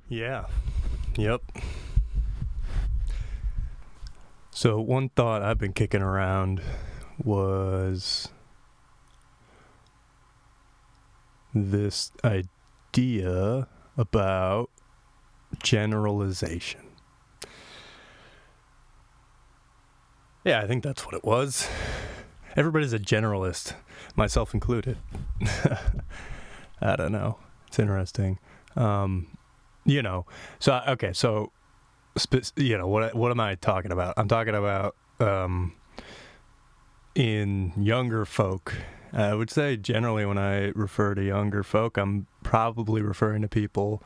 Yeah. Yep. So one thought I've been kicking around was this idea about generalization. Yeah, I think that's what it was. Everybody's a generalist, myself included. I don't know. It's interesting. You know, so okay, so what am I talking about? I'm talking about in younger folk. I would say generally when I refer to younger folk, I'm probably referring to people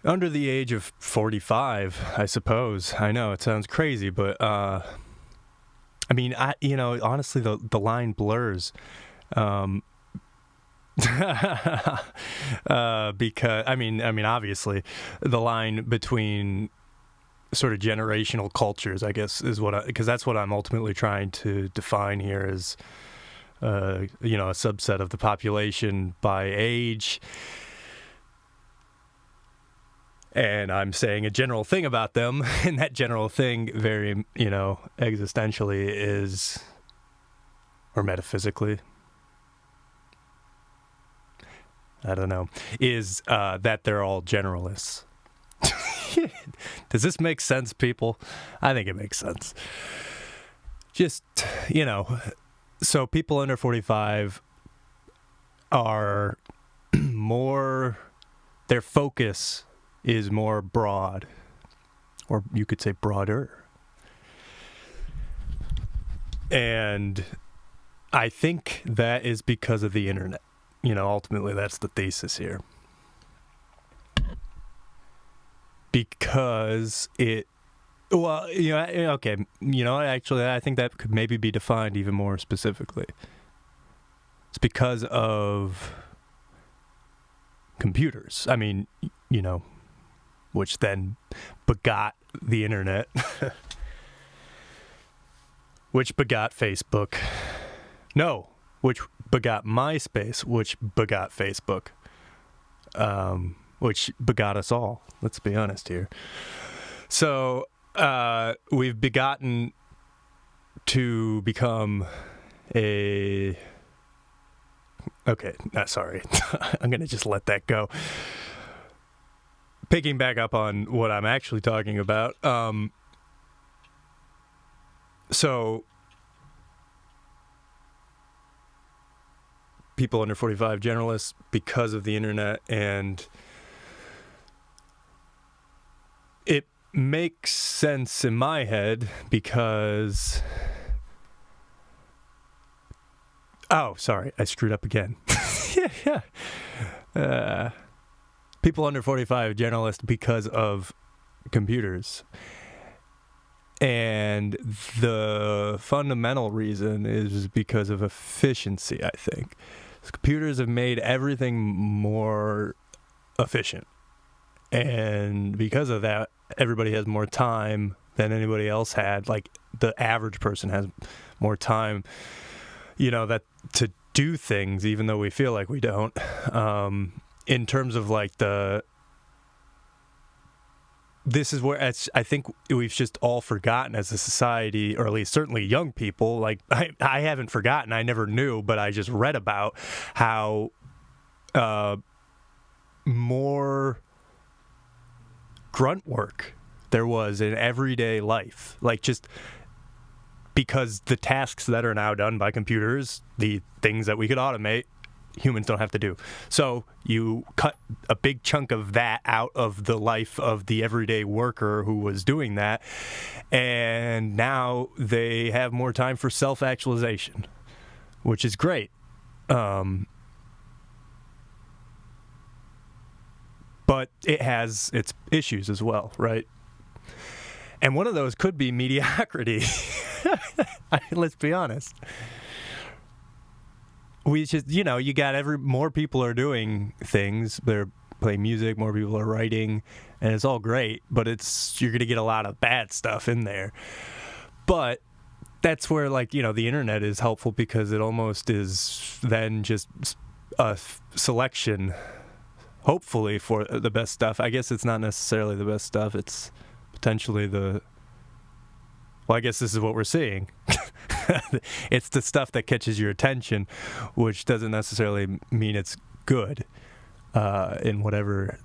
under the age of 45, I suppose. I know it sounds crazy, but I mean, honestly, the line blurs. Because I mean, obviously, the line between sort of generational cultures, I guess, is because that's what I'm ultimately trying to define here as, a subset of the population by age. And I'm saying a general thing about them, and that general thing very, existentially is, or metaphysically, I don't know, is that they're all generalists. Does this make sense, people? I think it makes sense. Just, so people under 45 are more, their focus is more broad, or you could say broader. And I think that is because of the internet. Ultimately, that's the thesis here. Because actually, I think that could maybe be defined even more specifically. It's because of computers. I mean, which then begot the internet, which begot Facebook. No, which begot MySpace, which begot Facebook, which begot us all. Let's be honest here. So we've begotten to become a... Okay, sorry. I'm going to just let that go. Picking back up on what I'm actually talking about. So people under 45 generalists because of the internet, and it makes sense in my head because sorry, I screwed up again. People under 45 generalists because of computers, and the fundamental reason is because of efficiency. I think computers have made everything more efficient, and because of that, everybody has more time than anybody else had. Like, the average person has more time, that to do things, even though we feel like we don't. In terms of like this is where I think we've just all forgotten as a society, or at least certainly young people. Like, I haven't forgotten. I never knew, but I just read about how more grunt work there was in everyday life. Like, just because the tasks that are now done by computers, the things that we could automate, humans don't have to do. So you cut a big chunk of that out of the life of the everyday worker who was doing that, and now they have more time for self-actualization, which is great. But it has its issues as well, right? And one of those could be mediocrity. Let's be honest. We just, you got more people are doing things. They're playing music, more people are writing, and it's all great, but you're going to get a lot of bad stuff in there. But that's where, the internet is helpful, because it almost is then just a selection hopefully for the best stuff. I guess it's not necessarily the best stuff. It's potentially well, I guess this is what we're seeing. It's the stuff that catches your attention, which doesn't necessarily mean it's good, in whatever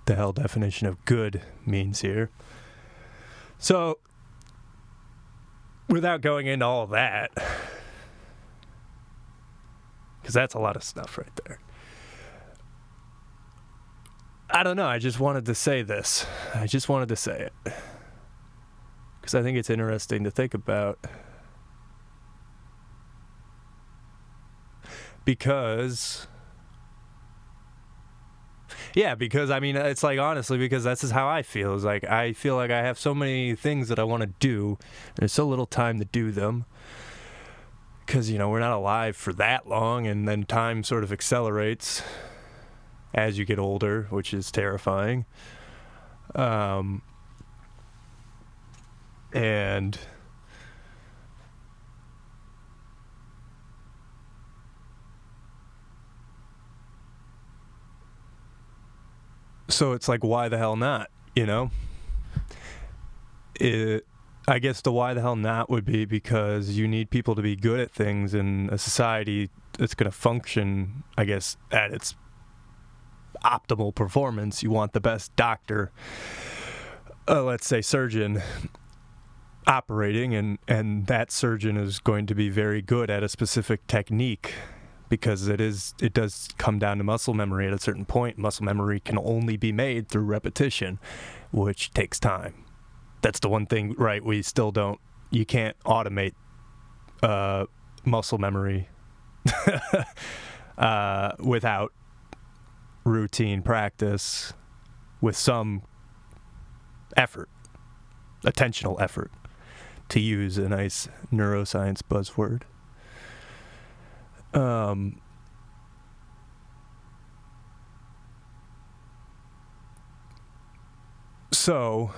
the hell definition of good means here. So, without going into all of that, because that's a lot of stuff right there. I don't know, I just wanted to say this. I just wanted to say it. Because I think it's interesting to think about. Because I mean, it's like, honestly, because this is how I feel. It's like, I feel like I have so many things that I want to do, and there's so little time to do them. Because, we're not alive for that long, and then time sort of accelerates as you get older, which is terrifying. And so it's like, why the hell not, I guess the why the hell not would be because you need people to be good at things in a society that's going to function, I guess, at its optimal performance. You want the best doctor, let's say surgeon, operating, and that surgeon is going to be very good at a specific technique, because it does come down to muscle memory at a certain point. Muscle memory can only be made through repetition, which takes time. That's the one thing, right? You can't automate muscle memory without routine practice with some effort, attentional effort, to use a nice neuroscience buzzword. So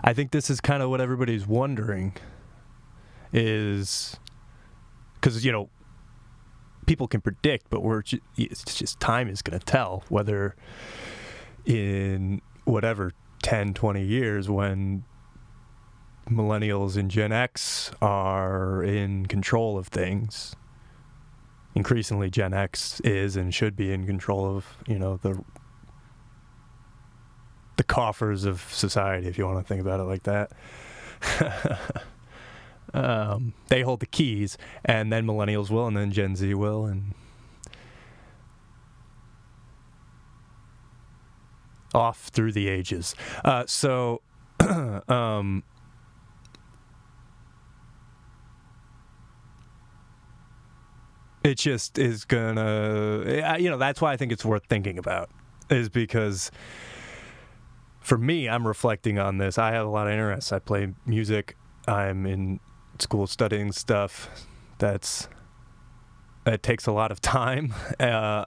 I think this is kind of what everybody's wondering, is because, people can predict, but it's just time is going to tell whether in whatever 10, 20 years, when millennials and Gen X are in control of things. Increasingly, Gen X is and should be in control of, the coffers of society, if you want to think about it like that. They hold the keys, and then millennials will, and then Gen Z will, and off through the ages. It just is gonna, that's why I think it's worth thinking about, is because for me, I'm reflecting on this. I have a lot of interests. I play music. I'm in school studying stuff it takes a lot of time, and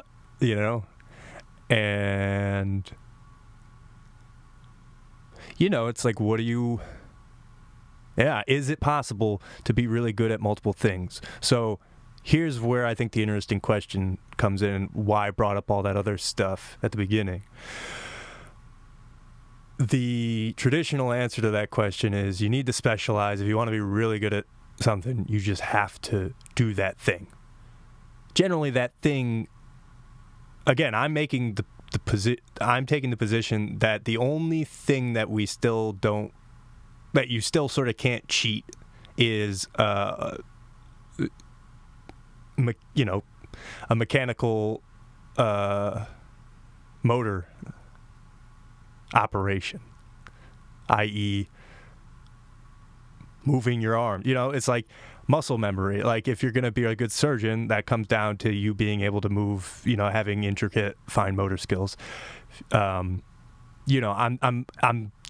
it's like, is it possible to be really good at multiple things? So here's where I think the interesting question comes in, why I brought up all that other stuff at the beginning. The traditional answer to that question is you need to specialize. If you want to be really good at something, you just have to do that thing. Generally, that thing, again, I'm taking the position that the only thing that you still sort of can't cheat is a mechanical motor operation, i.e. moving your arm. It's like muscle memory. Like, if you're going to be a good surgeon, that comes down to you being able to move, having intricate fine motor skills. I'm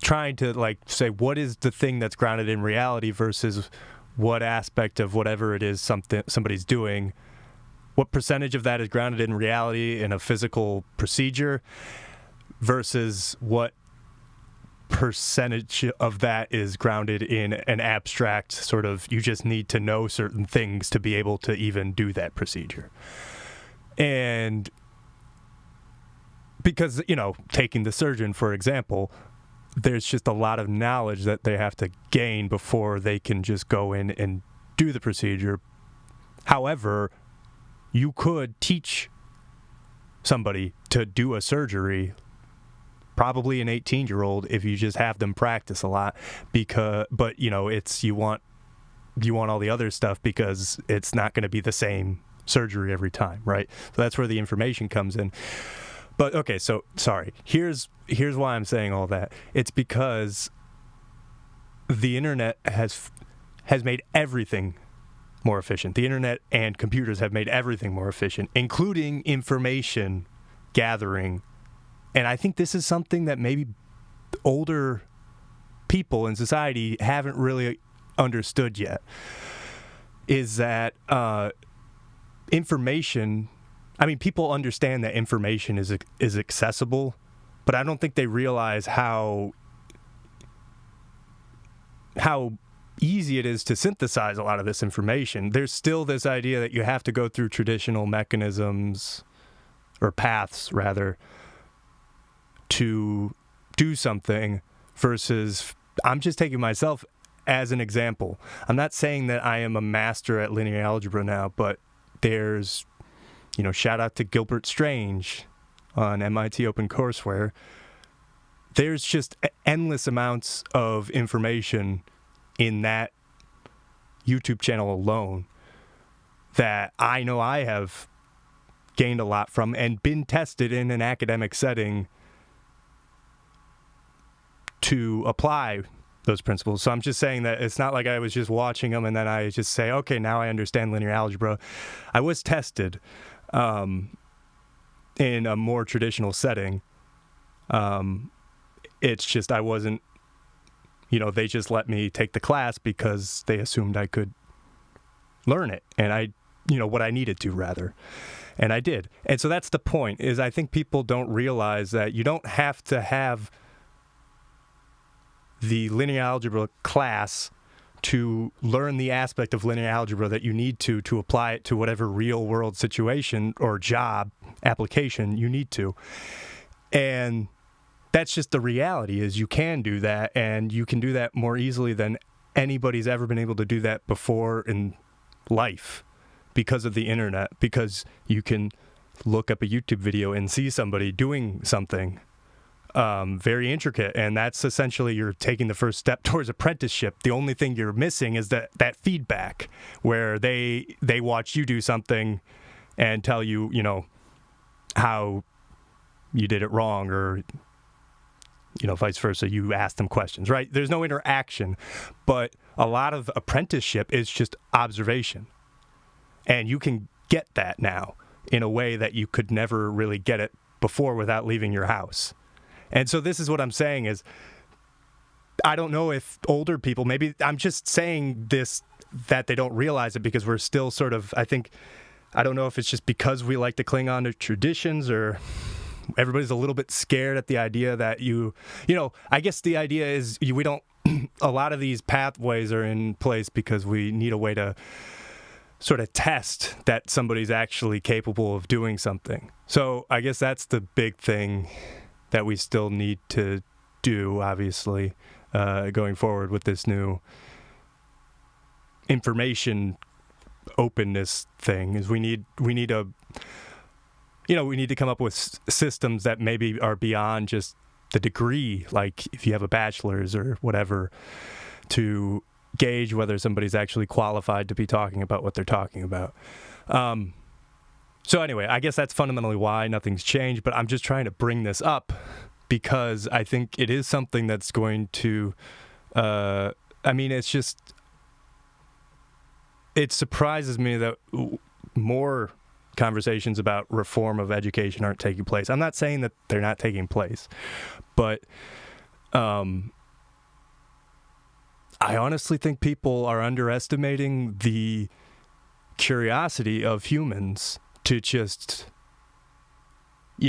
trying to say, what is the thing that's grounded in reality versus what aspect of whatever it is somebody's doing, what percentage of that is grounded in reality in a physical procedure versus what percentage of that is grounded in an abstract sort of, you just need to know certain things to be able to even do that procedure. And because, taking the surgeon, for example, there's just a lot of knowledge that they have to gain before they can just go in and do the procedure. However, you could teach somebody to do a surgery, probably an 18-year-old, if you just have them practice a lot. But it's you want all the other stuff because it's not going to be the same surgery every time, right? So that's where the information comes in. But okay, so sorry. Here's why I'm saying all that. It's because the internet has made everything more efficient. The internet and computers have made everything more efficient, including information gathering. And I think this is something that maybe older people in society haven't really understood yet, is that information, people understand that information is accessible, but I don't think they realize how easy it is to synthesize a lot of this information. There's still this idea that you have to go through traditional mechanisms, or paths rather, to do something, versus, I'm just taking myself as an example. I'm not saying that I am a master at linear algebra now, but there's, shout out to Gilbert Strange on MIT OpenCourseWare. There's just endless amounts of information in that YouTube channel alone that I know I have gained a lot from and been tested in an academic setting to apply those principles. So I'm just saying that it's not like I was just watching them and then I just say, okay, now I understand linear algebra. I was tested in a more traditional setting. It's just I wasn't, they just let me take the class because they assumed I could learn it. And I, what I needed to, rather. And I did. And so that's the point, is I think people don't realize that you don't have to have the linear algebra class to learn the aspect of linear algebra that you need to apply it to whatever real world situation or job application you need to. And that's just the reality, is you can do that, and you can do that more easily than anybody's ever been able to do that before in life because of the internet, because you can look up a YouTube video and see somebody doing something very intricate, and that's essentially you're taking the first step towards apprenticeship. The only thing you're missing is that feedback where they watch you do something and tell you, how you did it wrong, or vice versa, you ask them questions, right? There's no interaction, but a lot of apprenticeship is just observation. And you can get that now in a way that you could never really get it before without leaving your house. And so this is what I'm saying is, I don't know if older people, maybe I'm just saying this, that they don't realize it because we're still sort of, I don't know if it's just because we like to cling on to traditions, or everybody's a little bit scared at the idea that I guess the idea is we don't, a lot of these pathways are in place because we need a way to sort of test that somebody's actually capable of doing something. So I guess that's the big thing that we still need to do, obviously, going forward with this new information openness thing, is we need to come up with systems that maybe are beyond just the degree, like if you have a bachelor's or whatever, to gauge whether somebody's actually qualified to be talking about what they're talking about. So anyway, I guess that's fundamentally why nothing's changed, but I'm just trying to bring this up because I think it is something that's going to, it surprises me that more conversations about reform of education aren't taking place. I'm not saying that they're not taking place, but I honestly think people are underestimating the curiosity of humans to just, I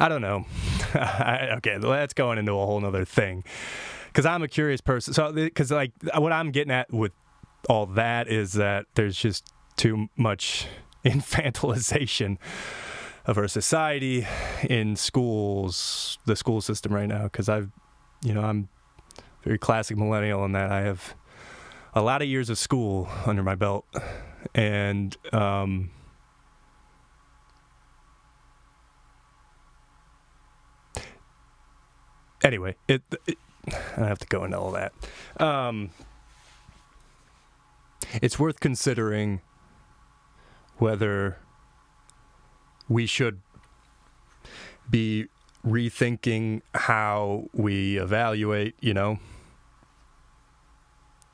don't know. Okay, that's going into a whole nother thing. Because I'm a curious person. So, because what I'm getting at with all that is that there's just too much infantilization of our society in schools, the school system right now, because I'm very classic millennial in that I have a lot of years of school under my belt, and anyway, I don't have to go into all that. It's worth considering whether we should be rethinking how we evaluate,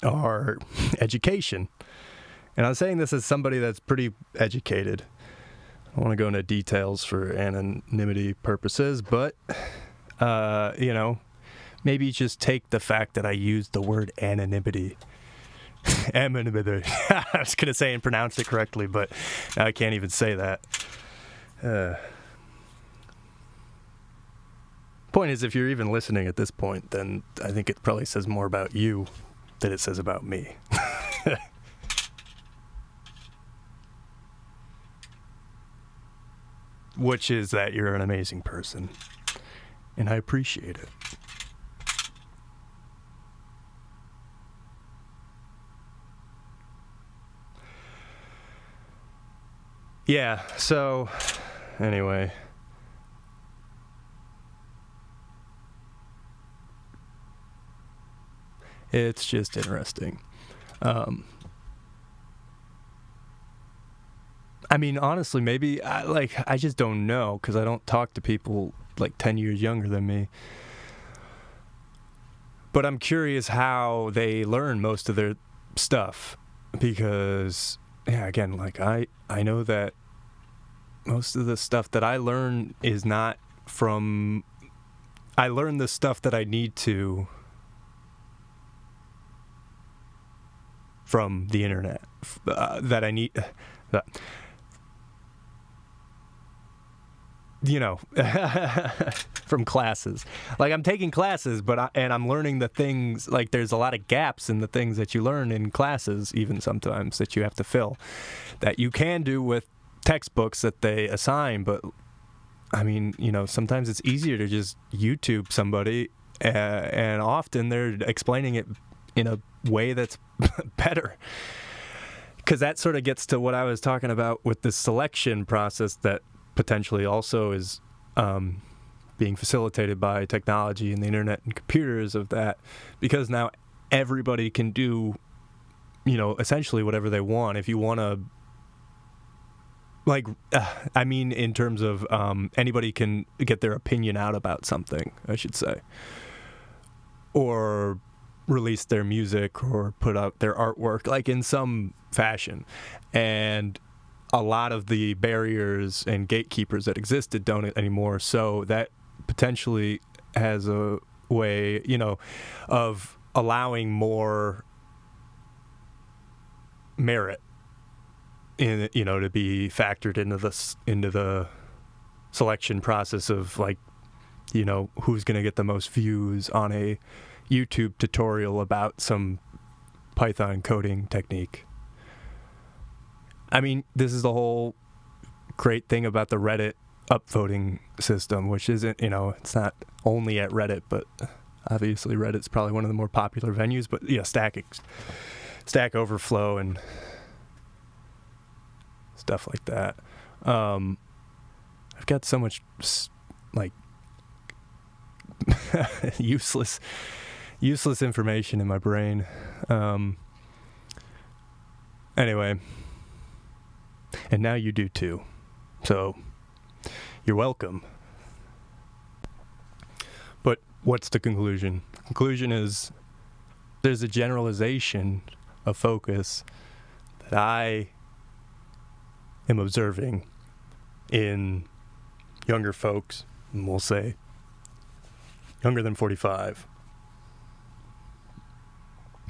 our education. And I'm saying this as somebody that's pretty educated. I don't want to go into details for anonymity purposes, but, maybe just take the fact that I used the word anonymity. Anonymity. I was going to say and pronounce it correctly, but now I can't even say that. Point is, if you're even listening at this point, then I think it probably says more about you than it says about me. Which is that you're an amazing person, and I appreciate it. Yeah, so anyway, it's just interesting. I mean, honestly, maybe I just don't know, because I don't talk to people like 10 years younger than me. But I'm curious how they learn most of their stuff, because yeah, again, like I know that most of the stuff that I learn is not from, I learn the stuff that I need to from the internet, that I need, from classes. Like, I'm taking classes, but I'm learning the things, like there's a lot of gaps in the things that you learn in classes, even sometimes, that you have to fill, that you can do with textbooks that they assign. But I mean, sometimes it's easier to just YouTube somebody, and often they're explaining it in a way that's better. Because that sort of gets to what I was talking about with the selection process that potentially also is being facilitated by technology and the internet and computers of that, because now everybody can do, essentially whatever they want. If you want to, in terms of anybody can get their opinion out about something, I should say, or release their music or put out their artwork, like in some fashion. And a lot of the barriers and gatekeepers that existed don't anymore. So that potentially has a way, of allowing more merit in, to be factored into the selection process of, like, who's going to get the most views on a YouTube tutorial about some Python coding technique. I mean, this is the whole great thing about the Reddit upvoting system, which isn't, it's not only at Reddit, but obviously Reddit's probably one of the more popular venues, but Stack Overflow and stuff like that. I've got so much, useless information in my brain. Anyway. And now you do too. So, you're welcome. But what's the conclusion? The conclusion is there's a generalization of focus that I am observing in younger folks, and we'll say younger than 45.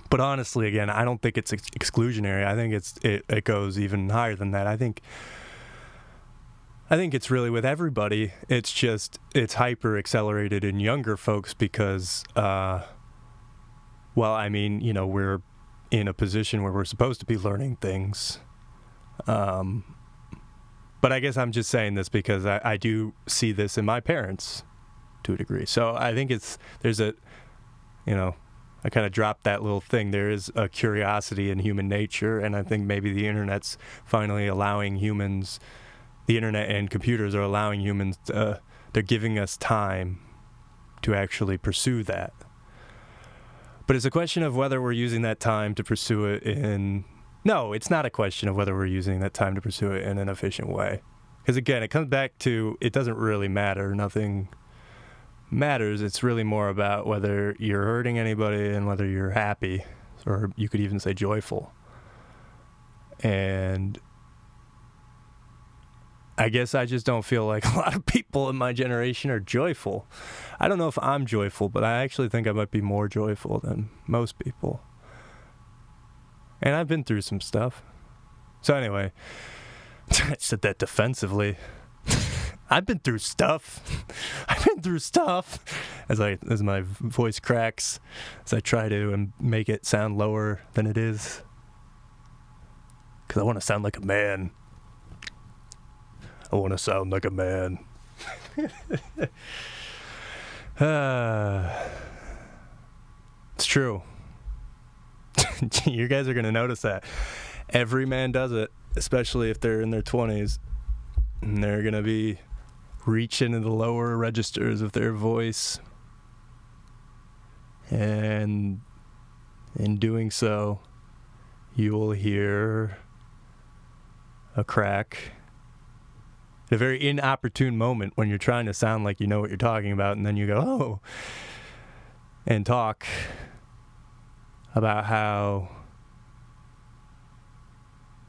But honestly, again, I don't think it's exclusionary. I think it goes even higher than that. I think it's really with everybody. It's just it's hyper accelerated in younger folks because, we're in a position where we're supposed to be learning things But I guess I'm just saying this because I do see this in my parents to a degree. So I think there's a, I kind of dropped that little thing. There is a curiosity in human nature, and I think maybe the internet's finally allowing humans, the internet and computers are allowing humans, they're giving us time to actually pursue that. But it's a question of whether we're using that time to pursue it No, it's not a question of whether we're using that time to pursue it in an efficient way. Because again, it comes back to, it doesn't really matter. Nothing matters. It's really more about whether you're hurting anybody and whether you're happy, or you could even say joyful. And I guess I just don't feel like a lot of people in my generation are joyful. I don't know if I'm joyful, but I actually think I might be more joyful than most people. And I've been through some stuff. So anyway, I said that defensively. I've been through stuff. I've been through stuff. As my voice cracks, as I try to make it sound lower than it is. Because I want to sound like a man. I want to sound like a man. It's true. You guys are going to notice that. Every man does it, especially if they're in their 20s. And they're going to be reaching into the lower registers of their voice. And in doing so, you will hear a crack at a very inopportune moment when you're trying to sound like you know what you're talking about, and then you go, oh, and talk about how,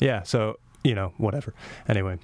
yeah, so, whatever. Anyway.